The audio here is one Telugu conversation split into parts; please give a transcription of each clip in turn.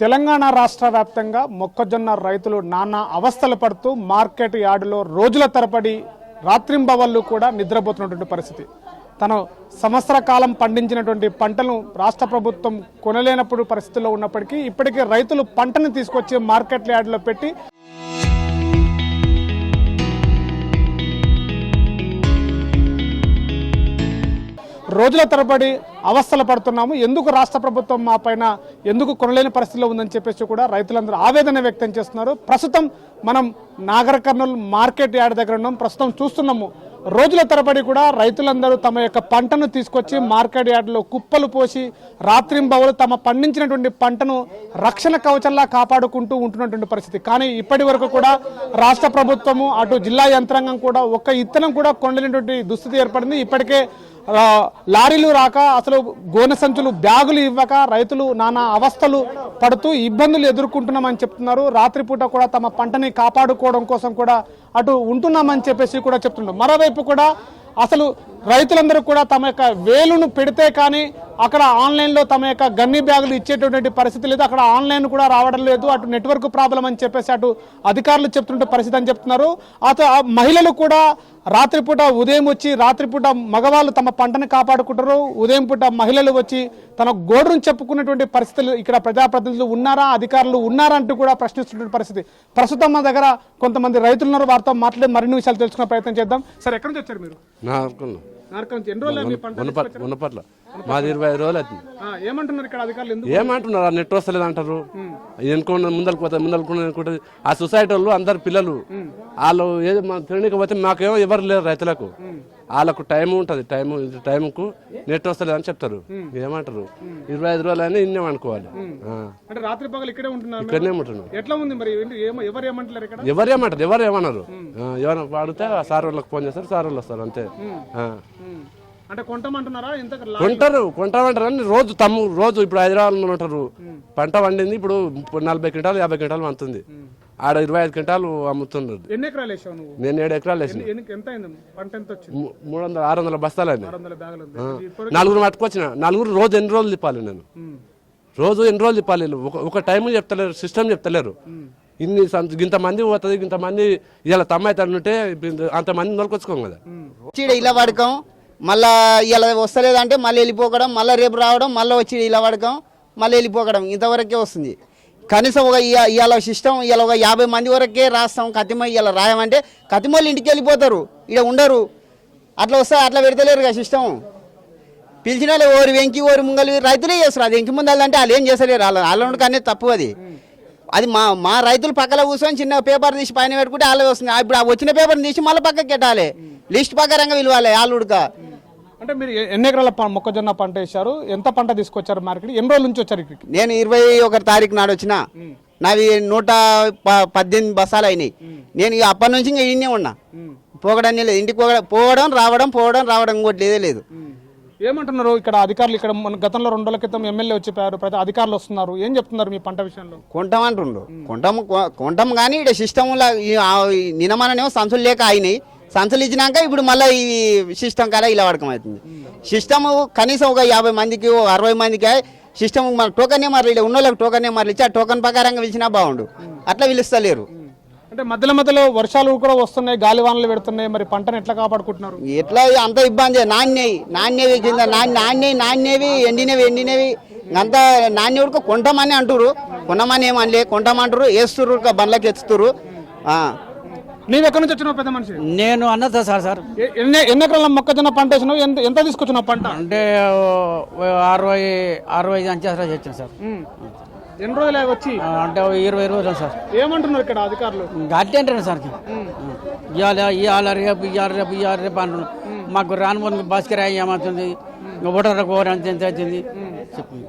తెలంగాణ రాష్ట్ర వ్యాప్తంగా మొక్కజొన్న రైతులు నానా అవస్థలు పడుతూ మార్కెట్ యార్డులో రోజుల తరబడి రాత్రింబవళ్ళు కూడా నిద్రపోతున్నటువంటి పరిస్థితి. తను సంవత్సర కాలం పండించినటువంటి పంటను రాష్ట్ర ప్రభుత్వం కొనలేనప్పుడు పరిస్థితుల్లో ఉన్నప్పటికీ ఇప్పటికీ రైతులు పంటను తీసుకొచ్చి మార్కెట్ యార్డులో పెట్టి రోజుల తరబడి అవస్థలు పడుతున్నాము, ఎందుకు రాష్ట్ర ప్రభుత్వం మా పైన ఎందుకు కొనలేని పరిస్థితిలో ఉందని చెప్పేసి కూడా రైతులందరూ ఆవేదన వ్యక్తం చేస్తున్నారు. ప్రస్తుతం మనం నాగర్ కర్నూలు మార్కెట్ యార్డ్ దగ్గర ఉన్నాం. ప్రస్తుతం చూస్తున్నాము రోజుల తరబడి కూడా రైతులందరూ తమ యొక్క పంటను తీసుకొచ్చి మార్కెట్ యార్డులో కుప్పలు పోసి రాత్రింబవలు తమ పండించినటువంటి పంటను రక్షణ కవచంలా కాపాడుకుంటూ ఉంటున్నటువంటి పరిస్థితి. కానీ ఇప్పటి వరకు కూడా రాష్ట్ర ప్రభుత్వము అటు జిల్లా యంత్రాంగం కూడా ఒక్క ఇత్తనం కూడా కొనలేనటువంటి దుస్థితి ఏర్పడింది. ఇప్పటికే లారీలు రాక అసలు గోనె సంచులు బ్యాగులు ఇవ్వక రైతులు నానా అవస్థలు పడుతూ ఇబ్బందులు ఎదుర్కొంటున్నామని చెప్తున్నారు. రాత్రిపూట కూడా తమ పంటని కాపాడుకోవడం కోసం కూడా అటు ఉంటున్నామని చెప్పేసి కూడా చెప్తున్నారు. మరోవైపు కూడా అసలు రైతులందరూ కూడా తమ యొక్క వేలును పెడితే కానీ అక్కడ ఆన్లైన్లో తమ యొక్క గన్ని బ్యాగులు ఇచ్చేటటువంటి పరిస్థితి లేదు, అక్కడ ఆన్లైన్ కూడా రావడం లేదు, అటు నెట్వర్క్ ప్రాబ్లం అని చెప్పేసి అటు అధికారులు చెప్తుంటే పరిస్థితి అని చెప్తున్నారు. మహిళలు కూడా రాత్రిపూట ఉదయం వచ్చి రాత్రిపూట మగవాళ్ళు తమ పంటని కాపాడుకుంటారు, ఉదయం పూట మహిళలు వచ్చి తన గోడును చెప్పుకున్నటువంటి పరిస్థితులు ఇక్కడ ప్రజాప్రతినిధులు ఉన్నారా, అధికారులు ఉన్నారా అంటూ కూడా ప్రశ్నిస్తున్న పరిస్థితి. ప్రస్తుతం మా దగ్గర కొంతమంది రైతులు ఉన్నారు, వారితో మాట్లాడి మరిన్ని విషయాలు తెలుసుకునే ప్రయత్నం చేద్దాం. సార్, ఎక్కడి నుంచి వచ్చారు మీరు? మాది 25 రోజులు అవుతుంది. ఏమంటున్నారు ఇక్కడ అధికారులు? ఏమంటున్నారు, నెట్ వస్తలేదు అంటారు. ముందరకు పోతే ఆ సొసైటీ వాళ్ళు అందరు పిల్లలు వాళ్ళు తినకపోతే మాకేమో ఎవరు లేరు రైతులకు. వాళ్ళకు టైం ఉంటుంది, టైంకు నెట్ వస్తలేదు అని చెప్తారు. ఏమంటారు 25 రోజులు అని ఇన్నే అనుకోవాలి. రాత్రి పగలు ఇక్కడే ఉంటున్నారు, ఇక్కడనే ఉంటున్నారు. ఎట్లా ఉంది మరి? ఎవరు ఏమంటారు? ఎవరు ఏమన్నారు? ఎవరైనా వాడితే సార్ వాళ్ళకి ఫోన్ చేస్తారు, సార్ వాళ్ళు వస్తారు అంతే. అంటే కొంటామంటున్నారా? కొంటామంటారు అని రోజు ఇప్పుడు హైదరాబాద్ ఉంటారు. పంట వండింది ఇప్పుడు 40 క్వింటాలు 50 క్వింటాలు వంతుంది. ఆడ 25 క్వింటాలు అమ్ముతున్నారు. ఎన్ని ఎకరాలు వేసావు నువ్వు? నేను 7 ఎకరాలు వేసాను. 600 బస్తాలు అయింది. 4 పట్టుకొచ్చిన. 4 రోజు ఎన్ని రోజులు తిప్పాలి నేను? రోజు ఎన్ని రోజులు తిప్పాలి? ఒక టైం చెప్తలేరు, సిస్టమ్ చెప్తలేరు. ఇంతమంది పోతుంది, ఇంతమంది ఇలా తమ్మాయితే అంతమంది నొలకొచ్చుకోం కదా. ఇలా పడకం మళ్ళీ ఇలా వస్తలేదంటే మళ్ళీ వెళ్ళిపోకడం, మళ్ళీ రేపు రావడం, మళ్ళీ వచ్చి ఇలా పడకం, మళ్ళీ వెళ్ళిపోకడం, ఇంతవరకే వస్తుంది. కనీసం ఇవాళ సిస్టమ్ ఇవాళ ఒక 50 మంది వరకే రాస్తాం. కతిమ ఇలా రాయమంటే కతిమోళ్ళు ఇంటికి వెళ్ళిపోతారు, ఇక్కడ ఉండరు. అట్లా వస్తే అట్లా పెడతలేరు కదా సిస్టమ్. పిలిచిన వాళ్ళు ఓరి వెంకి ఓరి ముంగలి రైతులే చేస్తారు. అది వెంకి ముందు అంటే వాళ్ళు ఏం చేస్తలేరు. వాళ్ళ కానీ తప్పు అది మా రైతులు పక్కన కూర్చొని చిన్న పేపర్ తీసి పైన పెట్టుకుంటే వాళ్ళే వస్తుంది. ఇప్పుడు వచ్చిన పేపర్ని తీసి మళ్ళీ పక్కకి పెట్టాలి, లిస్ట్ ప్రకారంగా పిలవాలి వాళ్ళు ఉడక. అంటే మీరు ఎన్ని ఎకరాల మొక్కజొన్న పంట వేశారు? ఎంత పంట తీసుకొచ్చారు మార్కెట్? ఎన్ని రోజుల నుంచి వచ్చారు ఇక్కడికి? నేను 21 తారీఖు నాడు వచ్చిన. నావి 118 బస్సాలు అయినాయి. నేను అప్పటి నుంచి ఇంకా ఈయనే ఉన్నా, పోగడాన్ని లేదు. ఇంటికి పోవడం రావడం ఇంకోటి లేదే లేదు. ఏమంటున్నారు ఇక్కడ అధికారులు? ఇక్కడ గతంలో 2 రోజుల క్రితం ఎమ్మెల్యే వచ్చిపోయారు, ప్రతి అధికారులు వస్తున్నారు, ఏం చెప్తున్నారు మీ పంట విషయంలో? కొంటామంటుండ్రు. కొంటాం కానీ ఇక్కడ సిస్టంలో నినమనేమో సంచులు లేక అయినాయి. సంచులు ఇచ్చినాక ఇప్పుడు మళ్ళీ ఈ సిస్టమ్ కాడ ఇలా వాడకం అవుతుంది. సిస్టమ్ కనీసం ఒక 50 మందికి 60 మందికి సిస్టమ్ మన టోకన్ నెంబర్లు ఇక్కడ ఉన్న వాళ్ళకి టోకన్ నెంబర్లు ఇచ్చి ఆ టోకన్ ప్రకారంగా పిలిచినా బాగుండు. అట్లా పిలుస్తలేరు. అంటే మధ్యలో వర్షాలు కూడా వస్తున్నాయి, గాలివానలు పెడుతున్నాయి, మరి పంటను ఎట్లా కాపాడుకుంటున్నారు? ఎట్లా అంత ఇబ్బంది. నాణ్యవి కింద నాణ్యవి ఎండినవి అంతా నాణ్య ఉడక కొంటామని అంటారు. కొనమని ఏమనలే, కొంటామంటారు, వేస్తురు, బండ్లకి ఎత్తుతురు. నీవు ఎక్కడి నుంచి వచ్చినావు పెద్ద మనిషి? నేను అన్నదా సార్ ఎన్ని ఎకరాల మొక్కజొన్న పంట వేసినావు? ఎంత తీసుకొచ్చినావు పంట? అంటే 65 అంచెలు తెచ్చాను సార్. ఎన్ని రోజులు వచ్చి? అంటే 20 రోజులు సార్. ఏమంటున్నారు ఇక్కడ అధికారులు? గట్టి అంటారు సార్, ఇవాళ రేపు అంటున్నారు. మాకు రాను ముందు బస్కిరాయి ఏమవుతుంది, ఓటర్లకు ఎంత అవుతుంది చెప్పింది.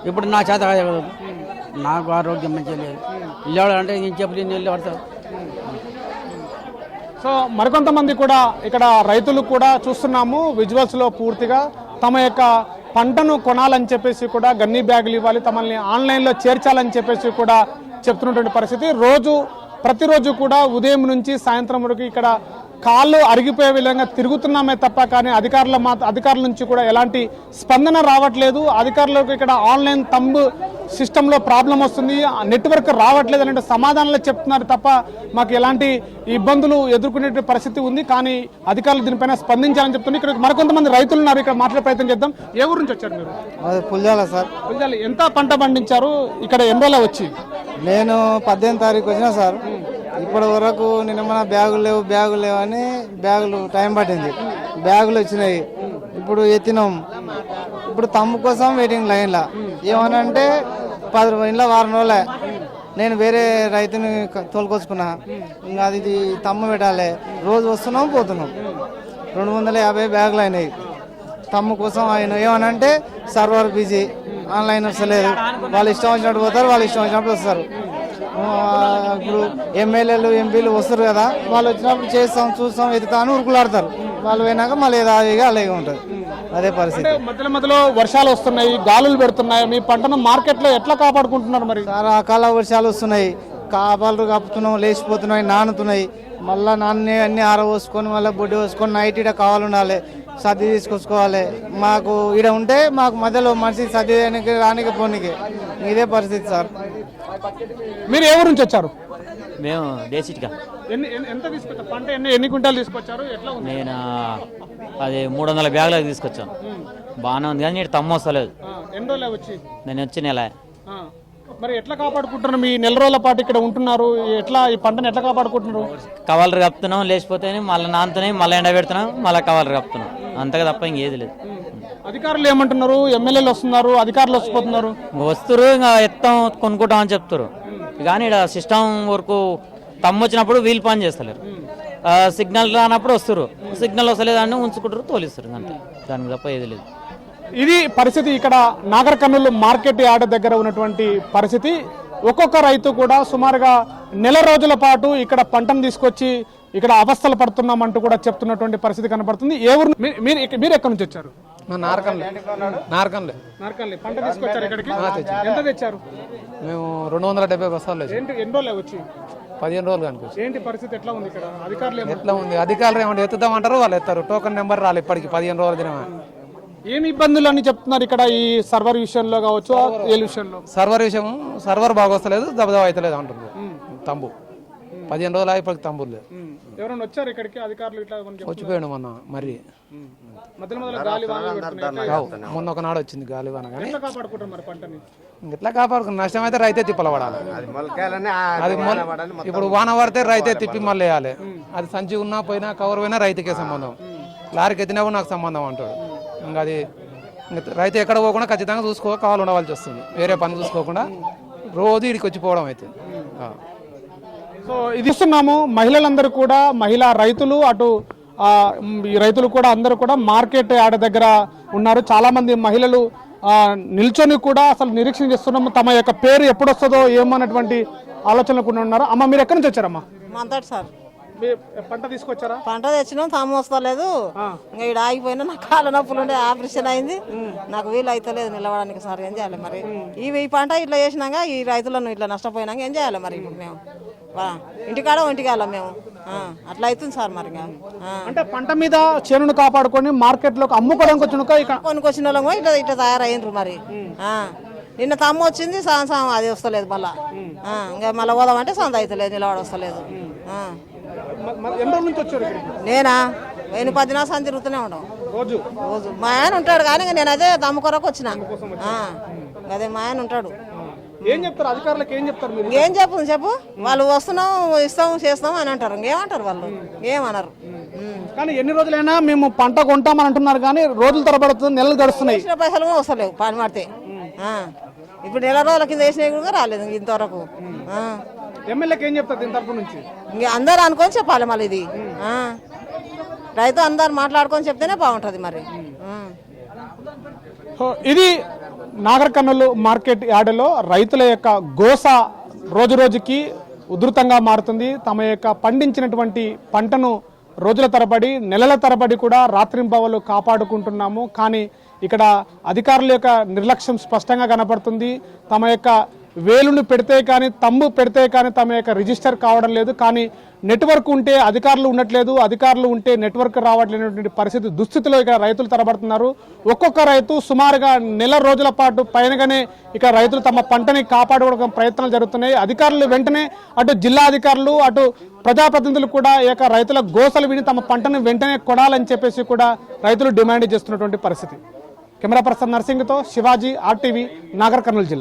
ఇప్పుడు నా చేత కదా, నాకు ఆరోగ్యం మంచిగా లేదు. వెళ్ళాడంటే నేను చెప్పి నేను పడతాను. సో మరికొంతమంది కూడా ఇక్కడ రైతులు కూడా చూస్తున్నాము విజువల్స్లో పూర్తిగా తమ యొక్క పంటను కొనాలని చెప్పేసి కూడా గన్నీ బ్యాగులు ఇవ్వాలి, తమల్ని ఆన్లైన్లో చేర్చాలని చెప్పేసి కూడా చెప్తున్నటువంటి పరిస్థితి. ప్రతిరోజు కూడా ఉదయం నుంచి సాయంత్రం వరకు ఇక్కడ కాళ్ళు అరిగిపోయే విధంగా తిరుగుతున్నామే తప్ప కానీ అధికారుల నుంచి కూడా ఎలాంటి స్పందన రావట్లేదు. అధికారులకు ఇక్కడ ఆన్లైన్ తంబు సిస్టంలో ప్రాబ్లం వస్తుంది, నెట్వర్క్ రావట్లేదు అనే సమాధానాలు చెప్తున్నారు తప్ప మాకు ఎలాంటి ఇబ్బందులు ఎదుర్కొనే పరిస్థితి ఉంది. కానీ అధికారులు దీనిపైన స్పందించాలని చెప్తున్నారు. ఇక్కడ మరికొంతమంది రైతులు ఉన్నారు, ఇక్కడ మాట్లాడే ప్రయత్నం చేద్దాం. ఏ ఊరు నుంచి వచ్చారు మీరు? పుల్జాల సార్. పుల్జాల. ఎంత పంట పండించారు ఇక్కడ? ఎన్ని రోజులు వచ్చి? నేను 18 తారీఖు వచ్చినా సార్. ఇప్పటి వరకు నిన్న మన బ్యాగులు లేవు అని బ్యాగులు టైం పట్టింది. బ్యాగులు వచ్చినాయి, ఇప్పుడు ఎత్తినాం. ఇప్పుడు తమ్ము కోసం వెయిటింగ్ లైన్లో. ఏమనంటే 10 రోజుల వారం రోజులే నేను వేరే రైతుని తోలుకొచ్చుకున్నా. ఇంకా అది తమ్ము పెట్టాలి. రోజు వస్తున్నాం పోతున్నాం. 250 బ్యాగులు అయినాయి తమ్ము కోసం. ఆయన ఏమనంటే సర్వర్ బిజీ, ఆన్లైన్ వస్తలేదు. వాళ్ళు ఇష్టం వచ్చినట్టు పోతారు, వాళ్ళు ఇష్టం వచ్చినప్పుడు వస్తారు. ఇప్పుడు ఎమ్మెల్యేలు ఎంపీలు వస్తారు కదా, వాళ్ళు వచ్చినప్పుడు చేస్తాం చూస్తాం ఎత్తుతాను ఉరుకులాడతారు. వాళ్ళు పోయినాక మళ్ళీ ఏదో అలాగే ఉంటుంది. అదే పరిస్థితి. మధ్యలో వర్షాలు వస్తున్నాయి, గాలులు పెడుతున్నాయి. మీ పంటను మార్కెట్లో ఎట్లా కాపాడుకుంటున్నారు? మరి చాలా అకాల వర్షాలు వస్తున్నాయి, కాపాలు కప్పుతున్నాం, లేచిపోతున్నాయి, నానుతున్నాయి. మళ్ళీ నాన్న అన్ని ఆరబోసుకొని మళ్ళీ బొడ్డి పోసుకొని నైట్ ఇక్కడ కావాలి ఉండాలి, సర్ది తీసుకొచ్చుకోవాలి. మాకు ఇక్కడ ఉంటే మాకు మధ్యలో మనిషి సర్ది రానికి పోనీకి ఇదే పరిస్థితి సార్. మీరు ఏ ఊరు నుంచి వచ్చారు? మేము డేసిట్గా. ఎంత తీసుకొచ్చారు పంట? ఎన్ని క్వింటాలు తీసుకొచ్చారు? ఎట్లా ఉంది? నేను అది 300 బ్యాగులకు తీసుకొచ్చాను. బాగానే ఉంది కానీ నీటి తమ్ము వస్తలేదు. ఎన్ని రోజులు వచ్చి? నేను వచ్చి నెల. మరి ఎట్లా కాపాడుకుంటున్నారు? మీ నెల రోజుల పాటు ఇక్కడ ఉంటున్నారు, ఎట్లా ఈ పంటను ఎట్లా కాపాడుకుంటున్నారు? కవర్లు కప్పుతున్నాం, లేచిపోతే మళ్ళీ నానుతున్నాయి, మళ్ళీ ఎండ పెడుతున్నాం, మళ్ళీ కవర్లు కప్పుతున్నాం. అంతగా తప్ప ఇంకేది లేదు. అధికారులు ఏమంటున్నారు? ఎమ్మెల్యేలు వస్తున్నారు, అధికారులు వస్తున్నారు. వస్తురు ఇంకా ఎత్తాం కొనుక్కుంటాం అని చెప్తారు. కానీ ఇక్కడ సిస్టమ్ వరకు తమ్ము వచ్చినప్పుడు వీలు పని చేస్తలేరు. సిగ్నల్ రానప్పుడు వస్తారు, సిగ్నల్ వస్తలేదు అని ఉంచుకుంటారు, తోలిస్తారు. అంతే, దానికి తప్ప ఏది లేదు. ఇది పరిస్థితి ఇక్కడ నాగర్ కర్నూలు మార్కెట్ యార్డ్ దగ్గర ఉన్నటువంటి పరిస్థితి. ఒక్కొక్క రైతు కూడా సుమారుగా నెల రోజుల పాటు ఇక్కడ పంటను తీసుకొచ్చి ఇక్కడ అవస్థలు పడుతున్నామంటూ కూడా చెప్తున్నటువంటి పరిస్థితి కనపడుతుంది. ఏ ఊరు మీరు ఎక్కడి నుంచి వచ్చారు? నార్కన్లే. పంట తీసుకొచ్చారు ఇక్కడికి? ఎంత తెచ్చారు? మేము 270 బస్తాలు. ఎన్ని రోజులు వచ్చి? 15 రోజులు కనుక. ఏంటి పరిస్థితి ఎట్లా ఉంది ఇక్కడ? అధికారులు ఎట్లా ఉంది? అధికారులు ఏమంటే ఎత్తుతామంటారు, వాళ్ళు ఎత్తారు. టోకన్ నెంబర్ రాలి ఇప్పటికి 15 రోజుల దినమా. ఏమి ఇబ్బందులు అని చెప్తున్నారు ఇక్కడ ఈ సర్వర్ విషయంలో కావచ్చు, ఏ విషయంలో? సర్వర్ బాగా వస్తలేదు, దబదబా అవుతలేదు అంటున్నారు. తంబు 15 రోజులు ఇప్పటికి తంబు లేదు. ఎవరైనా వచ్చారు ఇక్కడికి అధికారులు? ఇట్లా వచ్చిపోయాడు మొన్న. మరి మొన్న ఒకనాడు వచ్చింది గాలివాన. కానీ ఎట్లా కాపాడుకున్న నష్టం అయితే రైతే తిప్పలపడాలి. అది ఇప్పుడు వాన పడితే రైతే తిప్పి మళ్ళీ వేయాలి. అది సంచి ఉన్నా పోయినా కవర్ పోయినా రైతుకే సంబంధం. లారీకి ఎత్తినా కూడా నాకు సంబంధం అంటాడు. ఇంకా అది రైతు ఎక్కడ పోకుండా ఖచ్చితంగా కావాలి ఉండవలసి వస్తుంది. వేరే పని చూసుకోకుండా రోజు ఇడికి వచ్చిపోవడం అయితే. సో ఇది ఇస్తున్నాము. మహిళలందరూ కూడా, మహిళా రైతులు, అటు ఈ రైతులు కూడా అందరూ కూడా మార్కెట్ యార్డ్ దగ్గర ఉన్నారు. చాలా మంది మహిళలు నిల్చొని కూడా అసలు నిరీక్షణ చేస్తున్నాము. తమ యొక్క పేరు ఎప్పుడు వస్తుందో ఏమన్నటువంటి ఆలోచనలు కూడా ఉన్నారు. అమ్మ, మీరు ఎక్కడి నుంచి వచ్చారమ్మా? మంతటి సార్. పంట తీసుకొచ్చారా? పంట తెచ్చినాం, తమ్ము వస్తలేదు. ఇంకా ఇక్కడ ఆగిపోయినా నాకు కాళ్ళ నొప్పులు ఉండే, ఆపరేషన్ అయింది. నాకు వీలు అవుతలేదు నిలవడానికి సార్. ఏం చేయాలి మరి? ఈ పంట ఇట్లా చేసినాక ఈ రైతులను ఇట్లా నష్టపోయినాక ఏం చేయాలి మరి? ఇప్పుడు మేము ఇంటికాడ ఒంటికాల మేము అట్లా అవుతుంది సార్. మరి అంటే పంట మీద చేనును కాపాడుకొని మార్కెట్ లో అమ్ముకోవడానికి వచ్చిన కొనుకొచ్చిన వాళ్ళము ఇట్లా ఇట్లా తయారయ్యిండ్రు. మరి నిన్న తమ్ము వచ్చింది, అది వస్తలేదు. మళ్ళా ఇంకా మళ్ళీ పోదామంటే సంద అవుతలేదు, నిలబడ వస్తలేదు. నేనా 10 సంది తిరుగుతూనే ఉండవు రోజు. మా ఆయన ఉంటాడు కానీ నేను అదే తమ్ము కొరకు వచ్చిన. అదే మా ఆయన ఉంటాడు. ఏం చెప్తారు అధికారులకు? ఏం చెప్తారు మీరు? ఏం చెప్పు వాళ్ళు వస్తున్నాం, ఇస్తాం, చేస్తాం అని అంటారు. ఇంకేమంటారు వాళ్ళు? ఏమన్నారు? కానీ ఎన్ని రోజులైనా మేము పంట కొంటామని అంటున్నారు కానీ రోజులు తరబడుతుంది, నెలలు గడుస్తున్నాయి, పైసలు కూడా వస్తలేవు పని మాడితే. ఇప్పుడు నెల రోజుల కింద వేసినవి కూడా రాలేదు ఇంతవరకు. ఎమ్మెల్యేకి ఏం చెప్తారు దీని తరపు నుంచి? ఇంక అందరు అనుకొని చెప్పాలి మళ్ళీ. ఇది రైతు అందరు మాట్లాడుకొని చెప్తేనే బాగుంటుంది మరి. ఇది నాగర్ కర్నూలు మార్కెట్ యార్డులో రైతుల యొక్క గోస రోజు రోజుకి ఉధృతంగా మారుతుంది. తమ యొక్క పండించినటువంటి పంటను రోజుల తరబడి, నెలల తరబడి కూడా రాత్రింబవలు కాపాడుకుంటున్నాము. కానీ ఇక్కడ అధికారుల యొక్క నిర్లక్ష్యం స్పష్టంగా కనపడుతుంది. తమ యొక్క వేలును పెడితే కానీ తమ్ము పెడితే కానీ తమ యొక్క రిజిస్టర్ కావడం లేదు. కానీ నెట్వర్క్ ఉంటే అధికారులు ఉండట్లేదు, అధికారులు ఉంటే నెట్వర్క్ రావట్లేనటువంటి పరిస్థితి దుస్థితిలో ఇక రైతులు తరబడుతున్నారు. ఒక్కొక్క రైతు సుమారుగా నెల రోజుల పాటు పైనగానే ఇక రైతులు తమ పంటని కాపాడుకోవడం ప్రయత్నాలు జరుగుతున్నాయి. అధికారులు వెంటనే అటు జిల్లా అధికారులు అటు ప్రజాప్రతినిధులు కూడా ఈ యొక్క రైతుల గోసలు విని తమ పంటను వెంటనే కొనాలని చెప్పేసి కూడా రైతులు డిమాండ్ చేస్తున్నటువంటి పరిస్థితి. కెమెరా పర్సన్ నర్సింగ్తో శివాజీ, RTV, నాగర్ కర్నూలు జిల్లా.